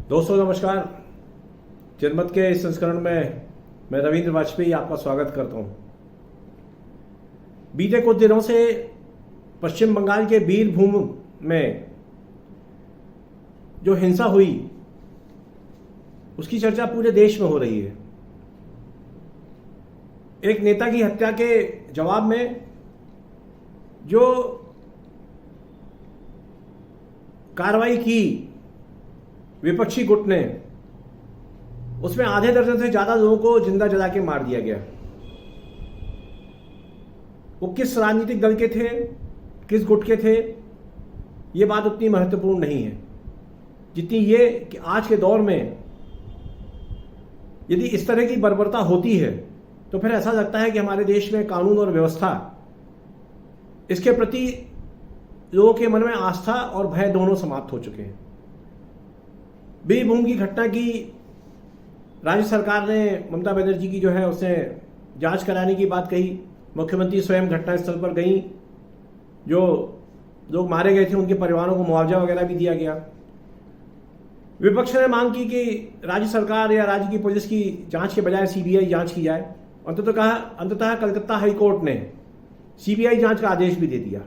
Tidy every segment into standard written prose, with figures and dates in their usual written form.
दोस्तों नमस्कार। जनमत के इस संस्करण में मैं रविंद्र वाजपेयी आपका स्वागत करता हूं। बीते कुछ दिनों से पश्चिम बंगाल के बीरभूम में जो हिंसा हुई उसकी चर्चा पूरे देश में हो रही है। एक नेता की हत्या के जवाब में जो कार्रवाई की विपक्षी गुट ने, उसमें आधे दर्जन से ज्यादा लोगों को जिंदा जला के मार दिया गया। वो किस राजनीतिक दल के थे, किस गुट के थे, ये बात उतनी महत्वपूर्ण नहीं है जितनी ये कि आज के दौर में यदि इस तरह की बर्बरता होती है तो फिर ऐसा लगता है कि हमारे देश में कानून और व्यवस्था, इसके प्रति लोगों के मन में आस्था और भय दोनों समाप्त हो चुके हैं। बीरभूम की घटना की राज्य सरकार ने, ममता बनर्जी की जो है, उसने जांच कराने की बात कही। मुख्यमंत्री स्वयं घटनास्थल पर गई। जो लोग मारे गए थे उनके परिवारों को मुआवजा वगैरह भी दिया गया। विपक्ष ने मांग की कि राज्य सरकार या राज्य की पुलिस की जांच के बजाय सीबीआई जांच की जाए। अंततः कलकत्ता हाईकोर्ट ने सीबीआई जांच का आदेश भी दे दिया।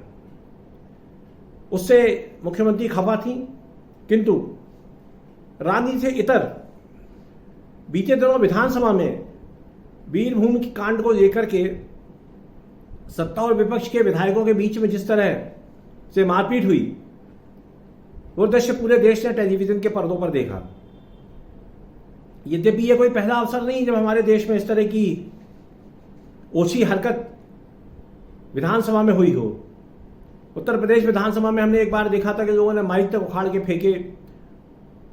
उससे मुख्यमंत्री खफा थी, किंतु राजनीति से इतर बीते दिनों विधानसभा में बीरभूम की कांड को लेकर के सत्ता और विपक्ष के विधायकों के बीच में जिस तरह से मारपीट हुई, वो दृश्य पूरे देश ने टेलीविजन के पर्दों पर देखा। यद्यपि यह कोई पहला अवसर नहीं जब हमारे देश में इस तरह की ओछी हरकत विधानसभा में हुई हो। उत्तर प्रदेश विधानसभा में हमने एक बार देखा था कि लोगों ने माइक तक उखाड़ के फेंके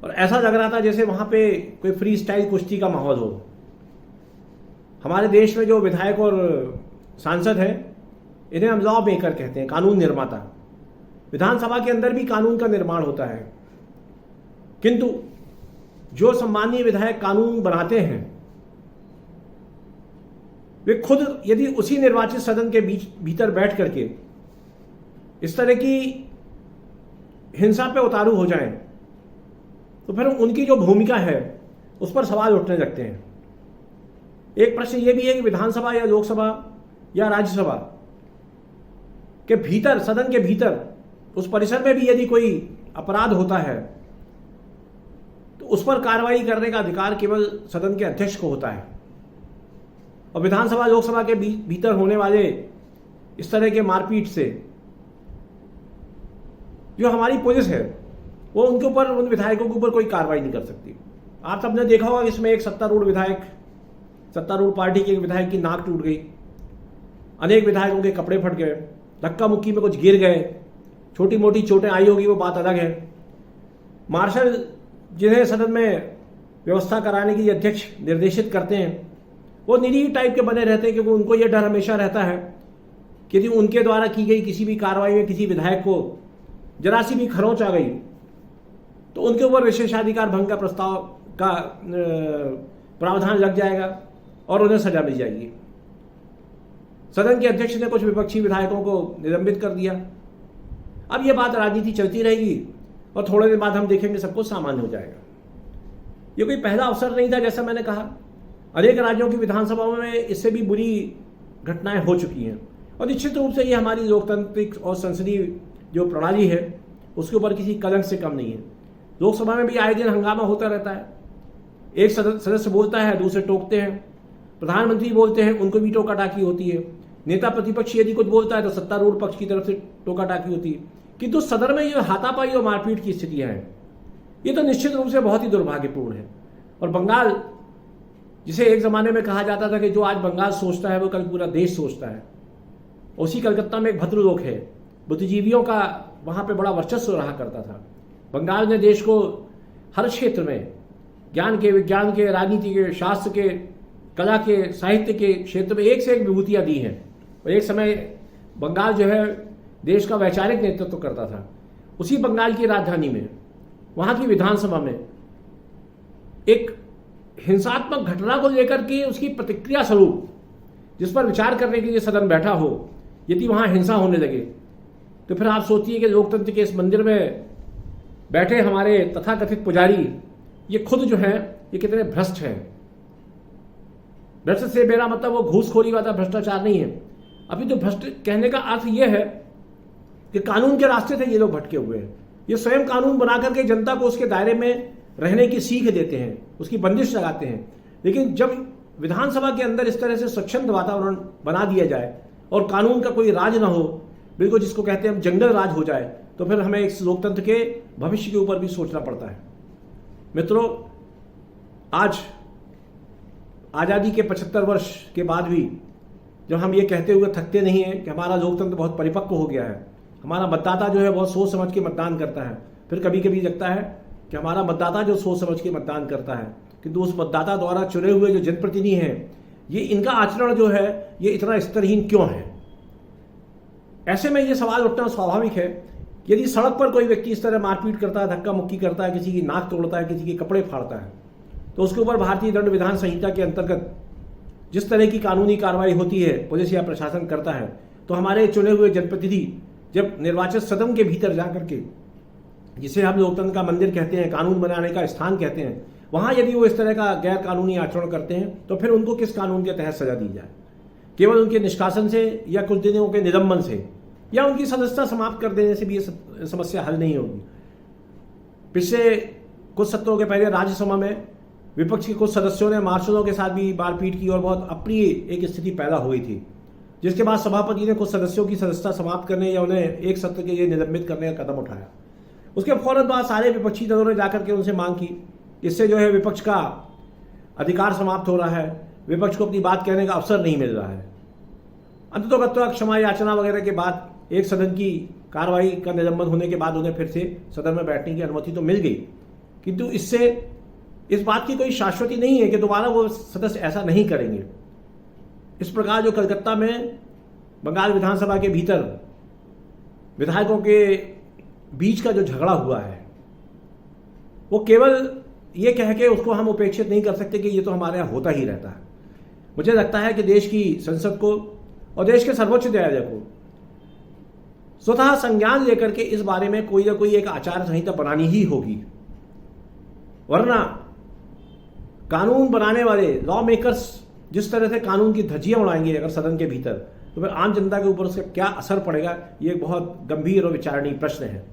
और ऐसा लग रहा था जैसे वहां पे कोई फ्री स्टाइल कुश्ती का माहौल हो। हमारे देश में जो विधायक और सांसद हैं, इन्हें हम लॉ मेकर कहते हैं, कानून निर्माता। विधानसभा के अंदर भी कानून का निर्माण होता है, किंतु जो सम्मानीय विधायक कानून बनाते हैं वे खुद यदि उसी निर्वाचित सदन के भीतर बैठ करके इस तरह की हिंसा पे उतारू हो जाएं, तो फिर उनकी जो भूमिका है उस पर सवाल उठने लगते हैं। एक प्रश्न यह भी है कि विधानसभा या लोकसभा या राज्यसभा के भीतर, सदन के भीतर, उस परिसर में भी यदि कोई अपराध होता है तो उस पर कार्रवाई करने का अधिकार केवल सदन के अध्यक्ष को होता है। और विधानसभा लोकसभा के भीतर होने वाले इस तरह के मारपीट से जो हमारी पुलिस है वो उनके ऊपर, उन विधायकों के ऊपर कोई कार्रवाई नहीं कर सकती। आप सबने देखा होगा कि इसमें एक सत्तारूढ़ विधायक, सत्तारूढ़ पार्टी के एक विधायक की नाक टूट गई, अनेक विधायकों के कपड़े फट गए, धक्का मुक्की में कुछ गिर गए, छोटी मोटी चोटें आई होगी वो बात अलग है। मार्शल जिन्हें सदन में व्यवस्था कराने के लिए अध्यक्ष निर्देशित करते हैं वो निरीह टाइप के बने रहते हैं, क्योंकि उनको यह डर हमेशा रहता है कि यदि उनके द्वारा की गई किसी भी कार्रवाई में किसी विधायक को जरा सी भी खरोंच आ गई तो उनके ऊपर विशेषाधिकार भंग का प्रस्ताव का प्रावधान लग जाएगा और उन्हें सजा मिल जाएगी। सदन के अध्यक्ष ने कुछ विपक्षी विधायकों को निलंबित कर दिया। अब यह बात राजनीति चलती रहेगी और थोड़े दिन बाद हम देखेंगे सब कुछ सामान्य हो जाएगा। ये कोई पहला अवसर नहीं था, जैसा मैंने कहा। अनेक राज्यों की विधानसभाओं में इससे भी बुरी घटनाएं हो चुकी हैं और निश्चित रूप से ये हमारी लोकतांत्रिक और संसदीय जो प्रणाली है उसके ऊपर किसी कलंक से कम नहीं है। लोकसभा में भी आए दिन हंगामा होता रहता है। एक सदस्य बोलता है, दूसरे टोकते हैं। प्रधानमंत्री बोलते हैं, उनको भी टोका टाकी होती है। नेता प्रतिपक्ष यदि कुछ बोलता है तो सत्तारूढ़ पक्ष की तरफ से टोका टाकी होती है। किंतु सदन में ये हाथापाई और मारपीट की स्थितियां हैं, ये तो निश्चित रूप से बहुत ही दुर्भाग्यपूर्ण है। और बंगाल, जिसे एक जमाने में कहा जाता था कि जो आज बंगाल सोचता है वो कल पूरा देश सोचता है, उसी कलकत्ता में एक भद्रलोक है, बुद्धिजीवियों का वहां पे बड़ा वर्चस्व रहा करता था। बंगाल ने देश को हर क्षेत्र में, ज्ञान के, विज्ञान के, राजनीति के, शास्त्र के, कला के, साहित्य के क्षेत्र में एक से एक विभूतियां दी हैं। और एक समय बंगाल जो है देश का वैचारिक नेतृत्व करता था। उसी बंगाल की राजधानी में, वहां की विधानसभा में एक हिंसात्मक घटना को लेकर के उसकी प्रतिक्रिया स्वरूप, जिस पर विचार करने के लिए सदन बैठा हो, यदि वहां हिंसा होने लगे तो फिर आप सोचिए कि लोकतंत्र के इस मंदिर में बैठे हमारे तथाकथित पुजारी ये खुद जो है ये कितने भ्रष्ट हैं। भ्रष्ट से मेरा मतलब वो घूसखोरी वाला भ्रष्टाचार नहीं है। अभी तो भ्रष्ट कहने का अर्थ ये है कि कानून के रास्ते से ये लोग भटके हुए हैं। ये स्वयं कानून बना करके जनता को उसके दायरे में रहने की सीख देते हैं, उसकी बंदिश लगाते हैं। लेकिन जब विधानसभा के अंदर इस तरह से स्वच्छंद वातावरण बना दिया जाए और कानून का कोई राज ना हो, बिल्कुल जिसको कहते हैं हम जंगल राज हो जाए, तो फिर हमें इस लोकतंत्र के भविष्य के ऊपर भी सोचना पड़ता है। मित्रों, आज आज़ादी के 75 वर्ष के बाद भी जब हम ये कहते हुए थकते नहीं हैं कि हमारा लोकतंत्र बहुत परिपक्व हो गया है, हमारा मतदाता जो है बहुत सोच समझ के मतदान करता है, फिर कभी कभी लगता है कि हमारा मतदाता जो सोच समझ के मतदान करता है, किंतु उस मतदाता द्वारा चुने हुए जो जनप्रतिनिधि हैं, ये इनका आचरण जो है ये इतना स्तरहीन क्यों है। ऐसे में ये सवाल उठना स्वाभाविक है। यदि सड़क पर कोई व्यक्ति इस तरह मारपीट करता है, धक्का मुक्की करता है, किसी की नाक तोड़ता है, किसी के कपड़े फाड़ता है, तो उसके ऊपर भारतीय दंड विधान संहिता के अंतर्गत जिस तरह की कानूनी कार्रवाई होती है, पुलिस या प्रशासन करता है, तो हमारे चुने हुए जनप्रतिनिधि जब निर्वाचित सदन के भीतर जाकर के, जिसे हम लोकतंत्र का मंदिर कहते हैं, कानून बनाने का स्थान कहते हैं, वहां यदि वो इस तरह का गैर कानूनी आचरण करते हैं, तो फिर उनको किस कानून के तहत सजा दी जाए? केवल उनके निष्कासन से या कुछ दिनों के निलंबन से या उनकी सदस्यता समाप्त कर देने से भी ये समस्या हल नहीं होगी। पिछले कुछ सत्रों के पहले राज्यसभा में विपक्ष के कुछ सदस्यों ने मार्शलों के साथ भी मारपीट की और बहुत अप्रिय एक स्थिति पैदा हो गई थी, जिसके बाद सभापति ने कुछ सदस्यों की सदस्यता समाप्त करने या उन्हें एक सत्र के लिए निलंबित करने का कदम उठाया। उसके फौरन बाद सारे विपक्षी दलों ने जाकर के उनसे मांग की। इससे जो है विपक्ष का अधिकार समाप्त हो रहा है, विपक्ष को अपनी बात कहने का अवसर नहीं मिल रहा है। अंततोगत्वा क्षमा याचना वगैरह के बाद एक सदन की कार्रवाई का निलंबन होने के बाद उन्हें फिर से सदन में बैठने की अनुमति तो मिल गई, किंतु इससे इस बात की कोई शाश्वती नहीं है कि दोबारा वो सदस्य ऐसा नहीं करेंगे। इस प्रकार जो कलकत्ता में बंगाल विधानसभा के भीतर विधायकों के बीच का जो झगड़ा हुआ है, वो केवल ये कह के उसको हम उपेक्षित नहीं कर सकते कि ये तो हमारे यहाँ होता ही रहता है। मुझे लगता है कि देश की संसद को और देश के सर्वोच्च न्यायालय को स्वतः संज्ञान लेकर के इस बारे में कोई ना कोई एक आचार संहिता बनानी ही होगी, वरना कानून बनाने वाले लॉ मेकर्स जिस तरह से कानून की धज्जियां उड़ाएंगे अगर सदन के भीतर, तो फिर आम जनता के ऊपर उसका क्या असर पड़ेगा, ये एक बहुत गंभीर और विचारणीय प्रश्न है।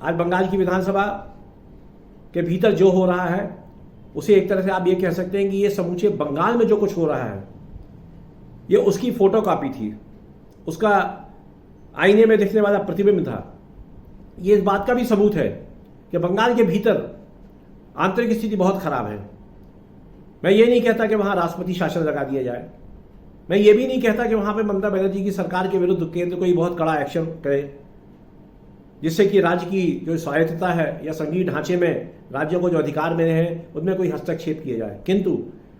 आज बंगाल की विधानसभा के भीतर जो हो रहा है उसे एक तरह से आप ये कह सकते हैं कि ये समूचे बंगाल में जो कुछ हो रहा है ये उसकी फोटोकॉपी थी, उसका आईने में दिखने वाला प्रतिबिंब था। ये इस बात का भी सबूत है कि बंगाल के भीतर आंतरिक स्थिति बहुत खराब है। मैं ये नहीं कहता कि वहां राष्ट्रपति शासन लगा दिया जाए, मैं ये भी नहीं कहता कि वहां पे ममता बनर्जी की सरकार के विरुद्ध केंद्र कोई बहुत कड़ा एक्शन करे, जिससे कि राज्य की जो स्वायत्तता है या संघीय ढांचे में राज्यों को जो अधिकार मिले हैं उनमें कोई हस्तक्षेप किया जाए। किंतु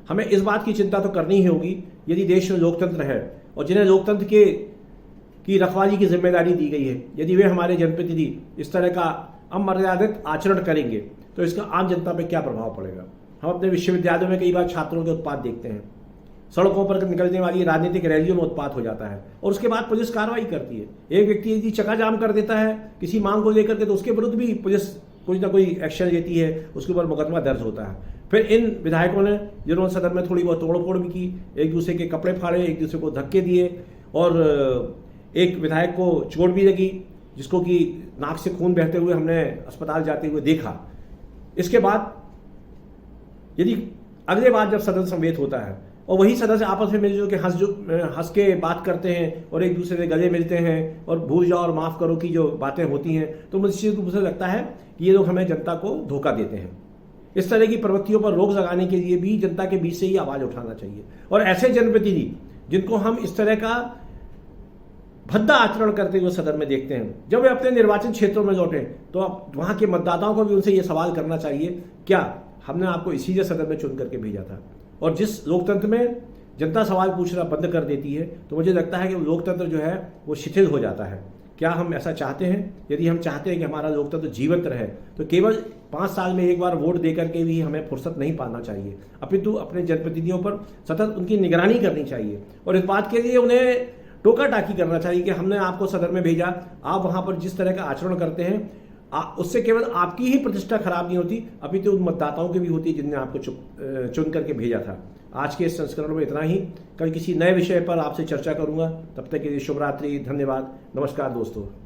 हमें इस बात की चिंता तो करनी ही होगी, यदि देश में लोकतंत्र है और जिन्हें लोकतंत्र की रखवाली की जिम्मेदारी दी गई है, यदि वे हमारे जनप्रतिनिधि इस तरह का अमर्यादित आचरण करेंगे तो इसका आम जनता पर क्या प्रभाव पड़ेगा। हम अपने विश्वविद्यालयों में कई बार छात्रों के उत्पात देखते हैं, सड़कों पर निकलने वाली राजनीतिक रैलियों में उत्पात हो जाता है और उसके बाद पुलिस कार्रवाई करती है। एक व्यक्ति यदि चकाजाम कर देता है किसी मांग को लेकर के, तो उसके विरुद्ध भी पुलिस कुछ ना कोई एक्शन लेती है, उसके ऊपर मुकदमा दर्ज होता है। फिर इन विधायकों ने जिन्होंने सदन में थोड़ी बहुत तोड़फोड़ भी की, एक दूसरे के कपड़े फाड़े, एक दूसरे को धक्के दिए और एक विधायक को चोट भी लगी, जिसको कि नाक से खून बहते हुए हमने अस्पताल जाते हुए देखा। इसके बाद यदि अगले बार जब सदन समवेत होता है और वही सदस्य आपस में मिलजुल के हंस के बात करते हैं और एक दूसरे से गले मिलते हैं और भूल जाओ और माफ करो की जो बातें होती हैं, तो मुझे लगता है कि ये लोग हमें जनता को धोखा देते हैं। इस तरह की प्रवृत्तियों पर रोक लगाने के लिए भी जनता के बीच से ही आवाज उठाना चाहिए और ऐसे जनप्रतिनिधि जिनको हम इस तरह का भद्दा आचरण करते हुए सदन में देखते हैं, जब वे अपने निर्वाचन क्षेत्रों में लौटे तो वहां के मतदाताओं को भी उनसे ये सवाल करना चाहिए, क्या हमने आपको इसीलिए सदन में चुन करके भेजा था? और जिस लोकतंत्र में जनता सवाल पूछना बंद कर देती है, तो मुझे लगता है कि लोकतंत्र जो है वो शिथिल हो जाता है। क्या हम ऐसा चाहते हैं? यदि हम चाहते हैं कि हमारा लोकतंत्र जीवंत रहे, तो केवल 5 साल में एक बार वोट देकर के भी हमें फुर्सत नहीं पाना चाहिए, अपितु अपने जनप्रतिनिधियों पर सतत उनकी निगरानी करनी चाहिए और इस बात के लिए उन्हें टोका टाकी करना चाहिए कि हमने आपको सदन में भेजा, आप वहां पर जिस तरह का आचरण करते हैं उससे केवल आपकी ही प्रतिष्ठा खराब नहीं होती, अभी तो उन मतदाताओं की भी होती है जिनने आपको चुन करके भेजा था। आज के इस संस्करण में इतना ही। कल किसी नए विषय पर आपसे चर्चा करूंगा। तब तक के लिए शुभ रात्रि, धन्यवाद, नमस्कार दोस्तों।